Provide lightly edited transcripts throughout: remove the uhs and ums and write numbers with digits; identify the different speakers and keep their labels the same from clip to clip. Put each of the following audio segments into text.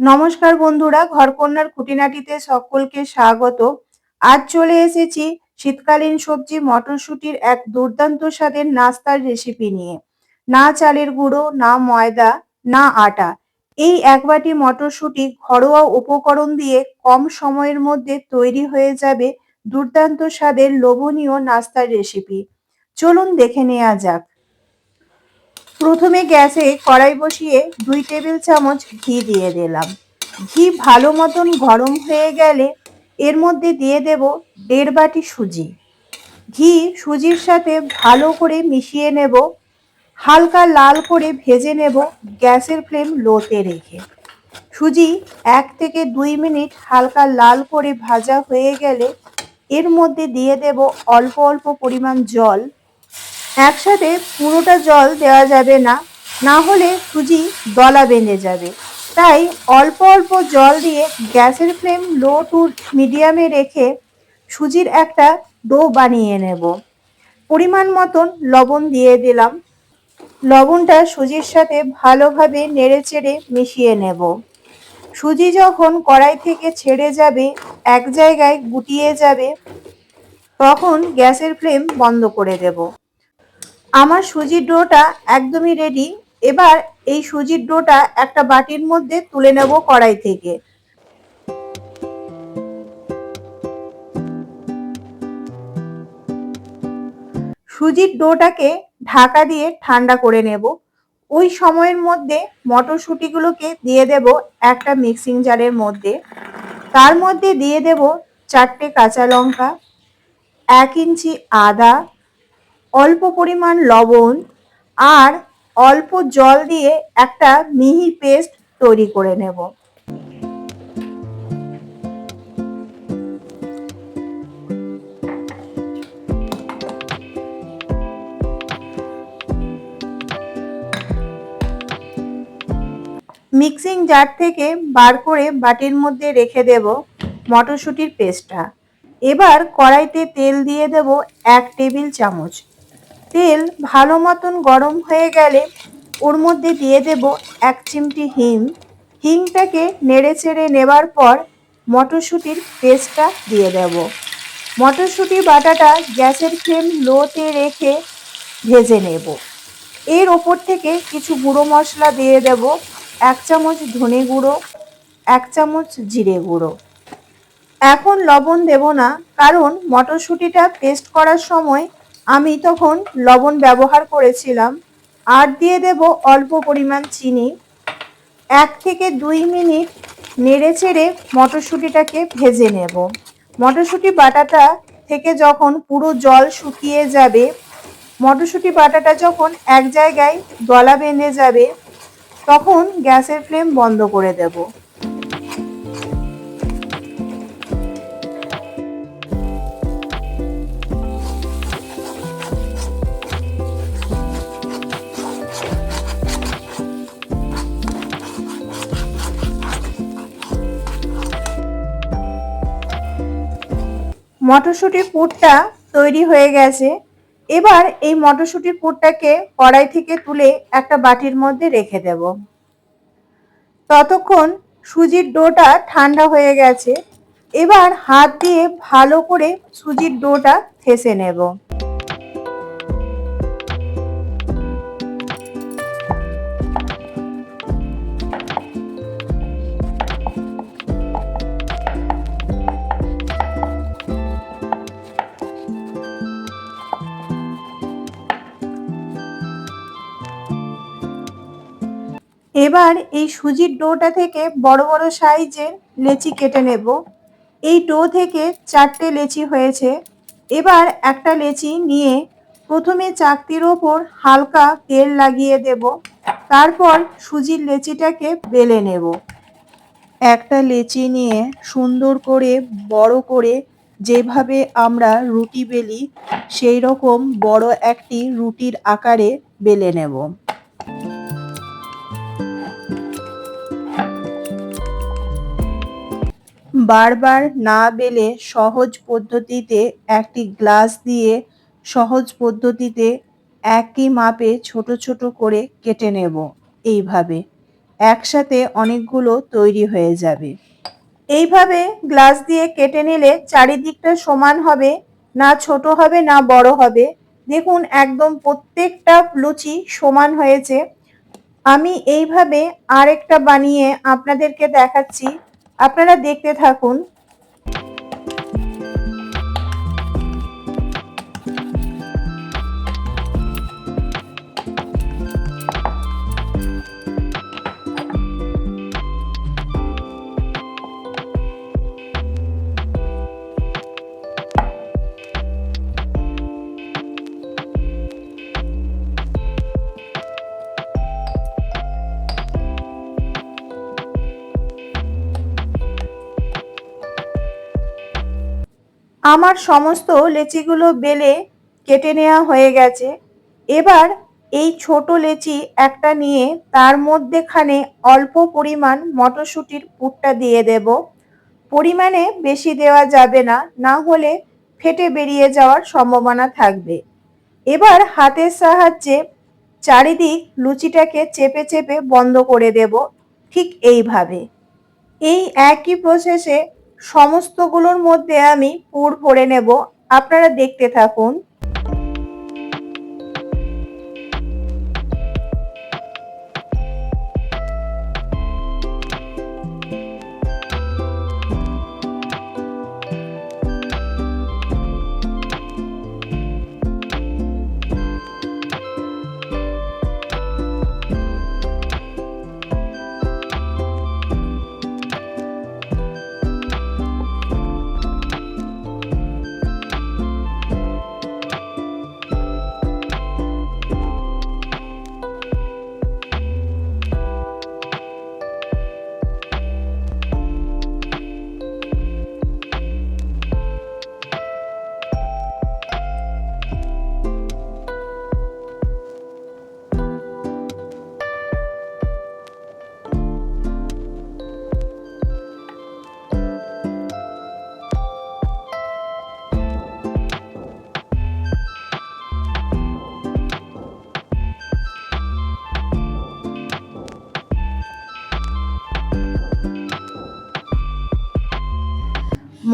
Speaker 1: নমস্কার বন্ধুরা, ঘরকন্নার খুঁটিনাটিতে সকলকে স্বাগত। আজ চলে এসেছি শীতকালীন সবজি মটরশুঁটির এক দুর্দান্ত স্বাদের নাস্তার রেসিপি নিয়ে। না চালের গুঁড়ো, না ময়দা, না আটা। এই এক বাটি মটরশুঁটি ঘরোয়া উপকরণ দিয়ে কম সময়ের মধ্যে তৈরি হয়ে যাবে দুর্দান্ত স্বাদের লোভনীয় নাস্তার রেসিপি। চলুন দেখে নেওয়া যাক। প্রথমে গ্যাসে কড়াই বসিয়ে 2 টেবিল চামচ ঘি দিয়ে দিলাম। ঘি ভালো মতন গরম হয়ে গেলে এর মধ্যে দিয়ে দেব 1.5 বাটি সুজি। ঘি সুজির সাথে ভালো করে মিশিয়ে নেব। হালকা লাল করে ভেজে নেব গ্যাসের ফ্লেম লোতে রেখে। সুজি 1 থেকে 2 মিনিট হালকা লাল করে ভাজা হয়ে গেলে এর মধ্যে দিয়ে দেব অল্প অল্প পরিমাণ জল। একসাথে পুরোটা জল দেওয়া যাবে না, না হলে সুজি দলা বেঁধে যাবে। তাই অল্প অল্প জল দিয়ে গ্যাসের ফ্লেম লো টু মিডিয়ামে রেখে সুজির একটা ডো বানিয়ে নেব। পরিমাণ মতন লবণ দিয়ে দিলাম। লবণটা সুজির সাথে ভালোভাবে নেড়েচেড়ে মিশিয়ে নেব। সুজি যখন কড়াই থেকে ছেড়ে যাবে, এক জায়গায় গুটিয়ে যাবে, তখন গ্যাসের ফ্লেম বন্ধ করে দেব। আমার সুজির ডোটা একদমই রেডি। এবার এই সুজির ডোটা একটা বাটির মধ্যে তুলে নেব কড়াই থেকে। সুজির ডোটাকে ঢাকা দিয়ে ঠান্ডা করে নেব। ওই সময়ের মধ্যে মটরশুঁটিগুলোকে দিয়ে দেব একটা মিক্সিং জারের মধ্যে। তার মধ্যে দিয়ে দেব 4টে কাঁচা লঙ্কা, 1 ইঞ্চি আদা, অল্প পরিমাণ লবণ আর অল্প জল দিয়ে একটা মিহি পেস্ট তৈরি করে নেব। মিক্সিং জার থেকে বার করে বাটির মধ্যে রেখে দেব মটরশুঁটির পেস্টটা। এবার কড়াইতে তেল দিয়ে দেব 1 টেবিল চামচ। তেল ভালো মতন গরম হয়ে গেলে ওর মধ্যে দিয়ে দেব 1 চিমটি হিং। হিংটাকে নেড়েচেড়ে নেবার পর মটরশুঁটির পেস্টটা দিয়ে দেব। মটরশুঁটি বাটাটা গ্যাসের ফ্লেম লোতে রেখে ভেজে নেব। এর ওপর থেকে কিছু গুঁড়ো মশলা দিয়ে দেব। 1 চামচ ধনে গুঁড়ো, 1 চামচ জিরে গুঁড়ো। এখন লবণ দেব না, কারণ মটরশুঁটিটা পেস্ট করার সময় আমি তখন লবণ ব্যবহার করেছিলাম। আর দিয়ে দেব অল্প পরিমাণ চিনি। 1 থেকে 2 মিনিট নেড়েচেড়ে মটরশুঁটিটাকে ভেজে নেব। মটরশুঁটি বাটাটা থেকে যখন পুরো জল শুকিয়ে যাবে, মটরশুঁটি বাটাটা যখন এক জায়গায় দলা বেঁধে যাবে, তখন গ্যাসের ফ্লেম বন্ধ করে দেব। মটরশুঁটির পুরটা তৈরি হয়ে গেছে। এবার এই মটরশুঁটির পুরটাকে কড়াই থেকে তুলে একটা বাটির মধ্যে রেখে দেব। ততক্ষণ সুজির ডোটা ঠান্ডা হয়ে গেছে। এবার হাত দিয়ে ভালো করে সুজির ডোটা ঠেসে নেব। এবার এই সুজির ডোটা থেকে বড় বড় সাইজের লেচি কেটে নেব। এই ডো থেকে 4টে লেচি হয়েছে। এবার একটা লেচি নিয়ে প্রথমে চাকতির ওপর হালকা তেল লাগিয়ে দেব। তারপর সুজির লেচিটাকে বেলে নেব। একটা লেচি নিয়ে সুন্দর করে বড় করে যেভাবে আমরা রুটি বেলি, সেই রকম বড় একটি রুটির আকারে বেলে নেব। বারবার না বেলে সহজ পদ্ধতিতে একটি গ্লাস দিয়ে সহজ পদ্ধতিতে একই মাপে ছোট ছোট করে কেটে নেব। এইভাবে একসাথে অনেকগুলো তৈরি হয়ে যাবে। এইভাবে গ্লাস দিয়ে কেটে নিলে চারিদিকটা সমান হবে, না ছোট হবে না বড় হবে। দেখুন একদম প্রত্যেকটা লুচি সমান হয়েছে। আমি এইভাবে আরেকটা বানিয়ে আপনাদেরকে দেখাচ্ছি, আপনারা দেখতে থাকুন। আমার সমস্ত লেচিগুলো বেলে কেটে নেওয়া হয়ে গেছে। এবার এই ছোট লেচি একটা নিয়ে তার মধ্যেখানে অল্প পরিমাণ মটরশুঁটির পুরটা দিয়ে দেব। পরিমাণে বেশি দেওয়া যাবে না, না হলে ফেটে বেরিয়ে যাওয়ার সম্ভাবনা থাকবে। এবার হাতের সাহায্যে চারিদিক লুচিটাকে চেপে চেপে বন্ধ করে দেব, ঠিক এইভাবে। এই একই প্রসেসে সমস্তগুলোর মধ্যে আমি পুর ভরে নেব, আপনারা দেখতে থাকুন।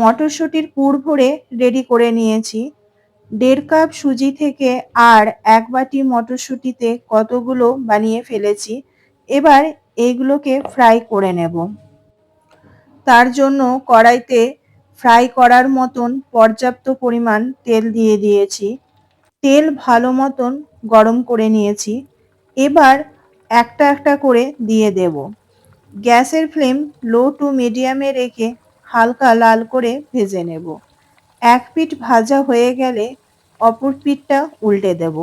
Speaker 1: মটরশুঁটির পুর ভরে রেডি করে নিয়েছি। 1.5 কাপ সুজি থেকে আর 1 বাটি মটরশুঁটিতে কতগুলো বানিয়ে ফেলেছি। এবার এইগুলোকে ফ্রাই করে নেব। তার জন্য কড়াইতে ফ্রাই করার মতন পর্যাপ্ত পরিমাণ তেল দিয়ে দিয়েছি। তেল ভালো মতন গরম করে নিয়েছি। এবার একটা একটা করে দিয়ে দেব। গ্যাসের ফ্লেম লো টু মিডিয়ামে রেখে হালকা লাল করে ভেজে নেব। এক পিঠ ভাজা হয়ে গেলে অপর পিঠটা উল্টে দেব।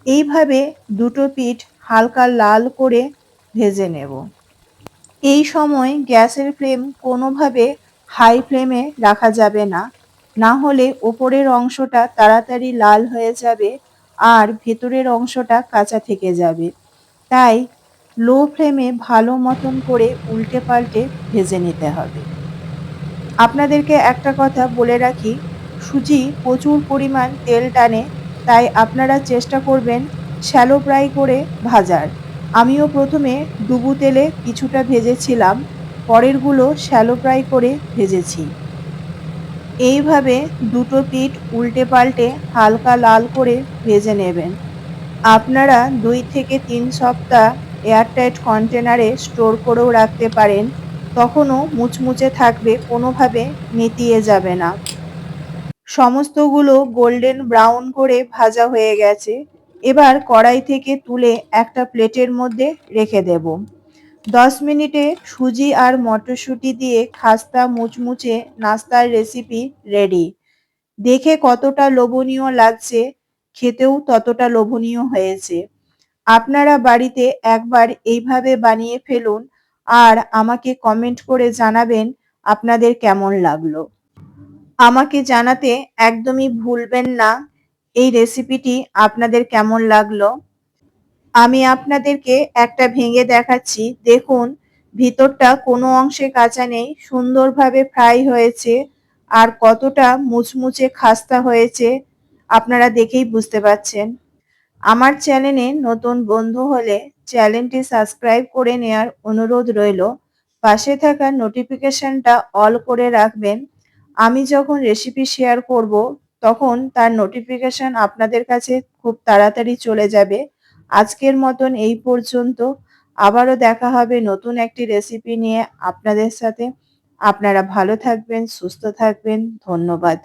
Speaker 1: এইভাবে দুটো পিঠ হালকা লাল করে ভেজে নেব। এই সময় গ্যাসের ফ্লেম কোনোভাবে হাই ফ্লেমে রাখা যাবে না, না হলে ওপরের অংশটা তাড়াতাড়ি লাল হয়ে যাবে আর ভেতরের অংশটা কাঁচা থেকে যাবে। তাই লো ফ্লেমে ভালো মতন করে উল্টে পাল্টে ভেজে নিতে হবে। আপনাদেরকে একটা কথা বলে রাখি, সুজি প্রচুর পরিমাণ তেল টানে, তাই আপনারা চেষ্টা করবেন শ্যালো ফ্রাই করে ভাজার। আমিও প্রথমে ডুবো তেলে কিছুটা ভেজেছিলাম, পরেরগুলো শ্যালো ফ্রাই করে ভেজেছি। এইভাবে দুটো পিঠ উল্টে পাল্টে হালকা লাল করে ভেজে নেবেন। আপনারা 2 থেকে 3 সপ্তাহ এয়ারটাইট কন্টেনারে স্টোর করেও রাখতে পারেন, তখনও মুচমুচে থাকবে, কোনোভাবে নেতিয়ে যাবে না। সমস্তগুলো গোল্ডেন ব্রাউন করে ভাজা হয়ে গেছে। এবার কড়াই থেকে তুলে একটা প্লেটের মধ্যে রেখে দেব। 10 মিনিটে সুজি আর মটরশুঁটি দিয়ে খাস্তা মুচমুচে নাস্তার রেসিপি রেডি। দেখে কতটা লোভনীয় লাগছে, খেতেও ততটা লোভনীয় হয়েছে। আপনারা বাড়িতে একবার এইভাবে বানিয়ে ফেলুন আর আমাকে কমেন্ট করে জানাবেন আপনাদের কেমন লাগলো। আমাকে জানাতে একদমই ভুলবেন না এই রেসিপিটি আপনাদের কেমন লাগলো। আমি আপনাদেরকে একটা ভেঙে দেখাচ্ছি, দেখুন ভিতরটা কোনো অংশে কাঁচা নেই, সুন্দরভাবে ফ্রাই হয়েছে আর কতটা মুচমুচে খাস্তা হয়েছে আপনারা দেখেই বুঝতে পারছেন। আমার চ্যানেলে নতুন বন্ধু হলে চ্যানেলটি সাবস্ক্রাইব করে নেয়ার অনুরোধ রইল। পাশে থাকা নোটিফিকেশনটা অল করে রাখবেন। আমি যখন রেসিপি শেয়ার করব তখন তার নোটিফিকেশন আপনাদের কাছে খুব তাড়াতাড়ি চলে যাবে। আজকের মতন এই পর্যন্ত। আবারও দেখা হবে নতুন একটি রেসিপি নিয়ে আপনাদের সাথে। আপনারা ভালো থাকবেন, সুস্থ থাকবেন। ধন্যবাদ।